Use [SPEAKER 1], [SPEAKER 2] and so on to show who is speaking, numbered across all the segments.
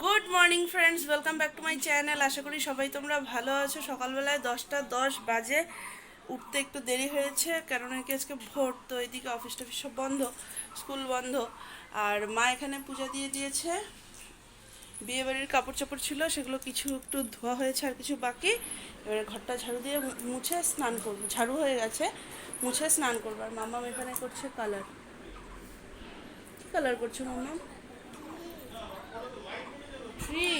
[SPEAKER 1] Good morning friends, welcome back to my channel. আশা করি সবাই তোমরা ভালো আছো। সকালবেলায় 10টা 10 বাজে, উঠতে একটু দেরি হয়েছে কারণ কি আজকে ভোট, তো এদিকে অফিস টফিস সব বন্ধ, স্কুল বন্ধ। আর মা এখানে পূজা দিয়ে দিয়েছে। বিয়েবাড়ির কাপড় চাপড় ছিল, সেগুলো কিছু একটু ধোয়া হয়েছে আর কিছু বাকি। এবারে ঘরটা ঝাড়ু দিয়ে মুছে স্নান করবো। ঝাড়ু হয়ে গেছে, মুছে স্নান করবো। আর মাম্মাম এখানে করছে কালার। কী কালার করছো মাম্মাম? ট্রি।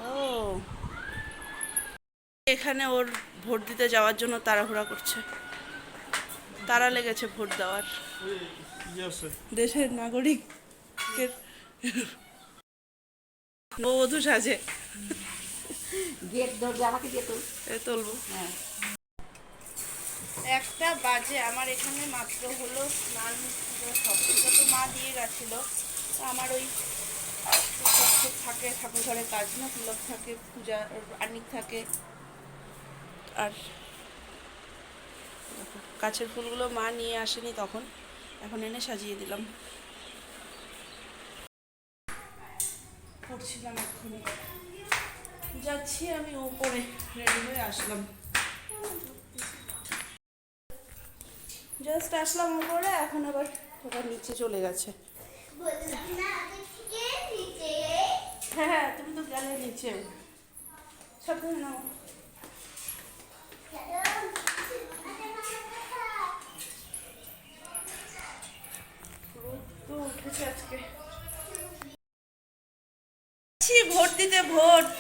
[SPEAKER 1] ও, এখানে ওর ভোট দিতে যাওয়ার জন্য তাড়াহুড়া করছে, তাড়া লেগেছে ভোট দেওয়ার। দেশের নাগরিকের নববধূ সাজে। তুলবো। একটা বাজে, আমার এখানে মাত্র হলো স্নান, সব কিছু তো মা দিয়ে গেছিলো। আমার ওই থাকে ঠাকুর ঘরে কাজ না, তিলক থাকে, পূজা আনিক থাকে। আর গাছের ফুলগুলো মা নিয়ে আসেনি তখন, এখন এনে সাজিয়ে দিলাম। করছিলাম, এক্ষুনি যাচ্ছি আমি উপরে, রেডি হয়ে আসলাম। জাস্ট আসলাম উপরে, এখন আবার ওটা নিচে চলে গেছে। হ্যাঁ হ্যাঁ, তুমি তো গেলে নিচে। সাবধানে নাও। তো উঠেছে আজকে। ভোট দিতে, ভোট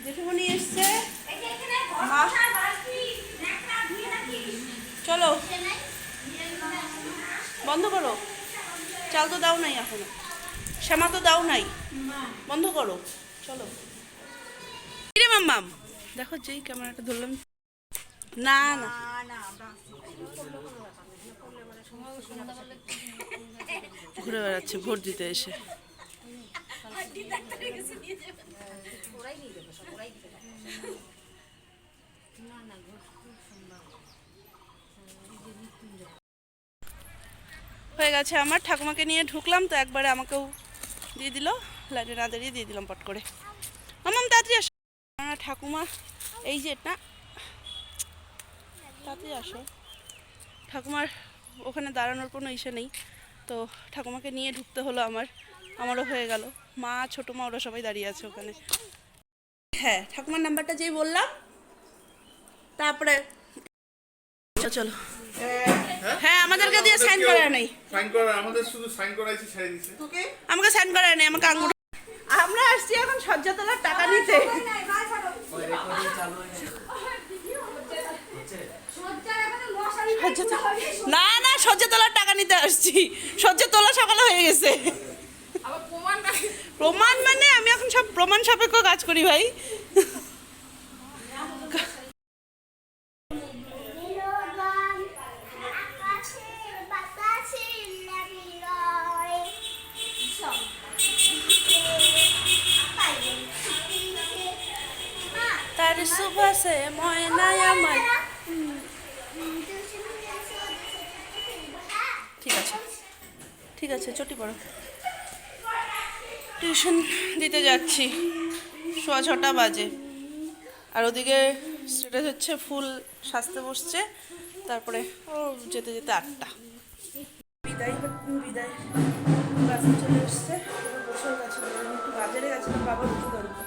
[SPEAKER 1] জেঠুমনি এসছে। মা চলো, বন্ধ করো। চাল তো দাও নাই এখনো, শ্যামা তো দাও নাই, বন্ধ করো। চলো রে মাম্মাম, দেখো যেই ক্যামেরাটা ধরলাম। না না, ঘুরে বেড়াচ্ছে ভোট দিতে এসে। হয়ে গেছে আমার, ঠাকুমাকে নিয়ে ঢুকলাম তো একবারে আমাকেও দিয়ে দিল, লাইটে না দাঁড়িয়ে দিয়ে দিলাম পট করে। মামাম তাড়াতাড়ি আসো। ঠাকুমা এই যে না, তাড়াতাড়ি আসো। ঠাকুমার ওখানে দাঁড়ানোর কোনো ইসে নেই, তো ঠাকুমাকে নিয়ে ঢুকতে হলো আমারও হয়ে গেল। মা, ছোটো মা, ওরা সবাই দাঁড়িয়ে আছে ওখানে। হ্যাঁ, ঠাকুমার নাম্বারটা যেই বললাম, তারপরে চলো। হ্যাঁ, আমাদেরকে দিয়ে সাইন করা নেই,
[SPEAKER 2] সাইন করা আমাদের শুধু সাইন করাইছে, ছেড়ে দিছে।
[SPEAKER 1] আমাকে সাইন করা নেই, আমাকে আঙুল। আমরা আসছি এখন সজ্জাতলার টাকা নিতে। না না, সজ্জাতলার টাকা নিতে আসছি। সজ্জাতলা সকালে হয়ে গেছে। প্রমাণ মানে আমি এখন সব প্রমাণ সাপেক্ষ কাজ করি ভাই। তার সুবাসে ময়নায় আমার। ঠিক আছে ঠিক আছে, চটি পড়ো। টিউশন দিতে যাচ্ছি, 6:15 বাজে। আর ওদিকে স্টেটাস হচ্ছে ফুল সাজতে বসছে, তারপরে ও যেতে যেতে 8টা। বিদায় বিদায়, বাসে চলে এসছে। বসেও গেছে, একটু বাজারে গেছিলাম বাবার ওষুধ আনতে।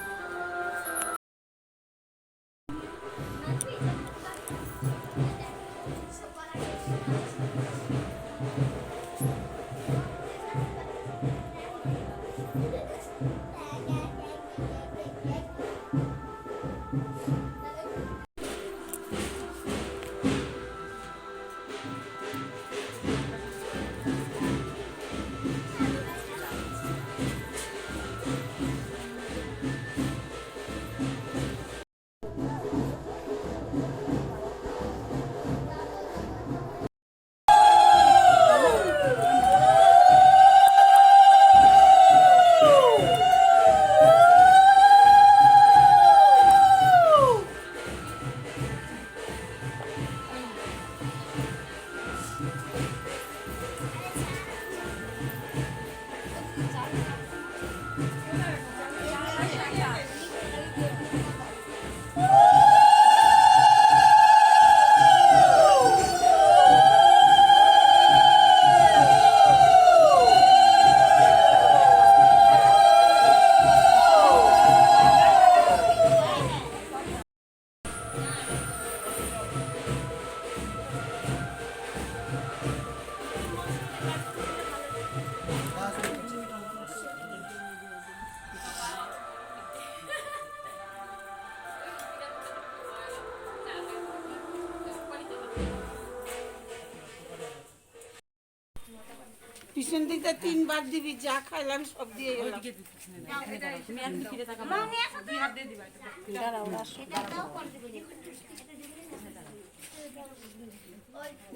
[SPEAKER 3] পিছন দিকে 3 বার দিবি, যা খাইলাম সব দিয়ে গেলাম।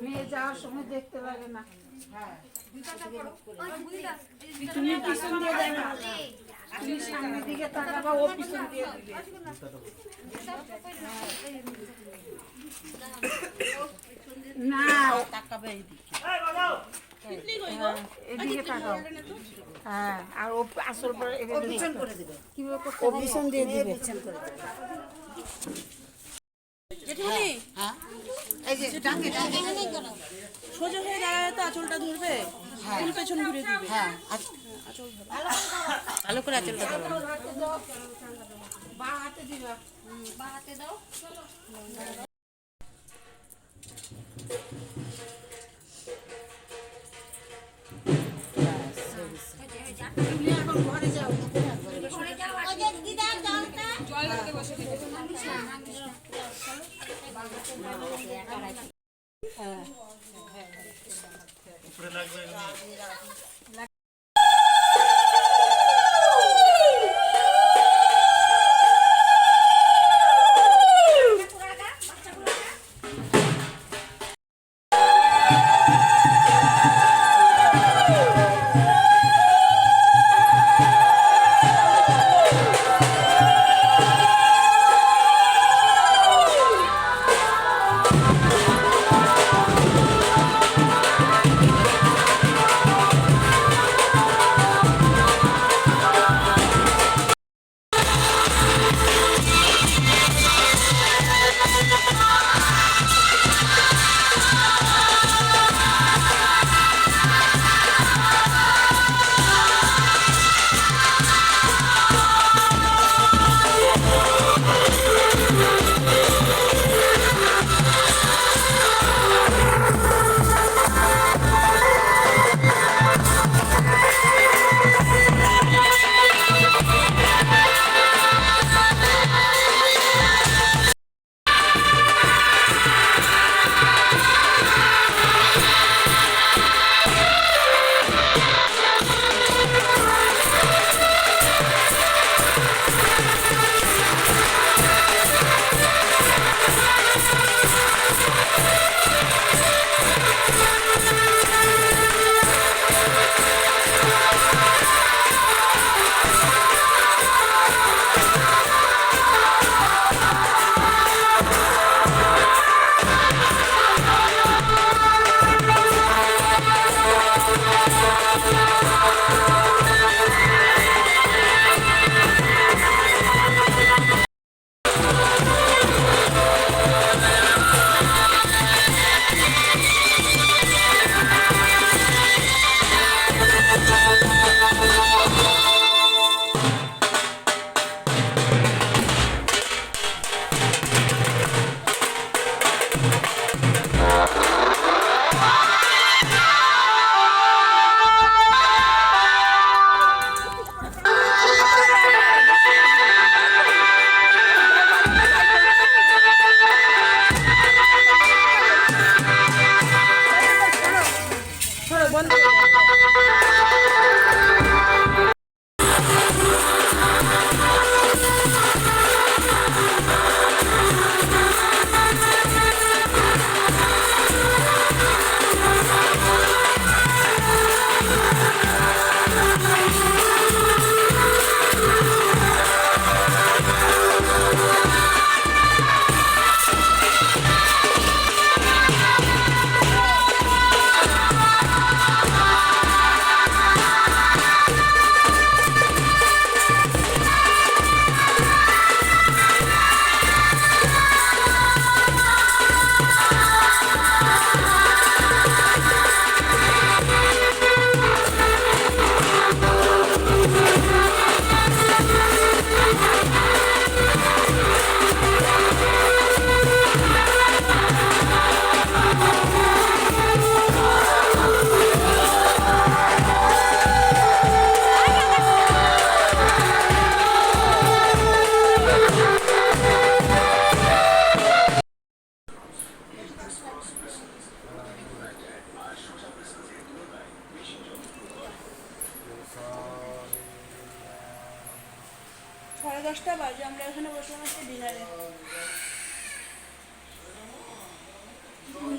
[SPEAKER 3] মেয়ে যাওয়ার সময় দেখতে লাগে না। তুমি পিছন দিয়ে দেখো, তুমি সামনের দিকে তাকাবা, ও পিছন দিয়ে দিবে। না, ও তাকাবে এইদিকে। এদিকে তাকাও। হ্যাঁ, আর ও আসল পরে পিছন করে দিবে। কিভাবে করতে হবে? ও পিছন দিয়ে দিবে। পিছন করে দিবে।
[SPEAKER 1] জেঠুমনি
[SPEAKER 3] হ্যাঁ, এই যে ডাকে ডাকে।
[SPEAKER 1] সোজা হয়ে দাঁড়ায় তো আঁচলটা ধরবে, ফুল পেছন ঘুরে দিবে।
[SPEAKER 3] হ্যাঁ,
[SPEAKER 1] আঁচল ধরো।
[SPEAKER 3] ভালো করে আঁচলটা ধরো। বাঁ হাতে দিবা। তুমি এখন ঘরে যাও।
[SPEAKER 1] 10:30 বাজে, আমরা এখানে বসলাম আজকে ডিনারে।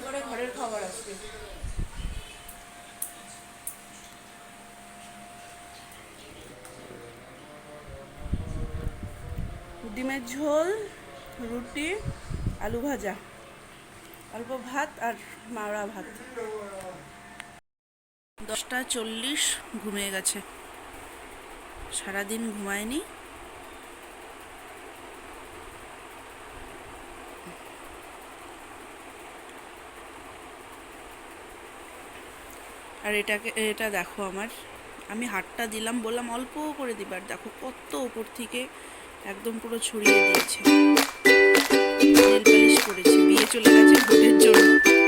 [SPEAKER 1] করে ঘরের খাবার আজকে। ডিমের ঝোল, রুটি, আলু ভাজা, অল্প ভাত আর মাওড়া ভাত। 10:40 ঘুমিয়ে গেছে, সারাদিন ঘুমায়নি। আর এটা দেখো আমি হাতটা দিলাম, বললাম অল্প করে দিবার, দেখো কত উপর থেকে একদম পুরো ছড়িয়ে দিয়েছে। নেল পালিশ করেছি, বিয়ে চলে গেছে ভোটের জন্য।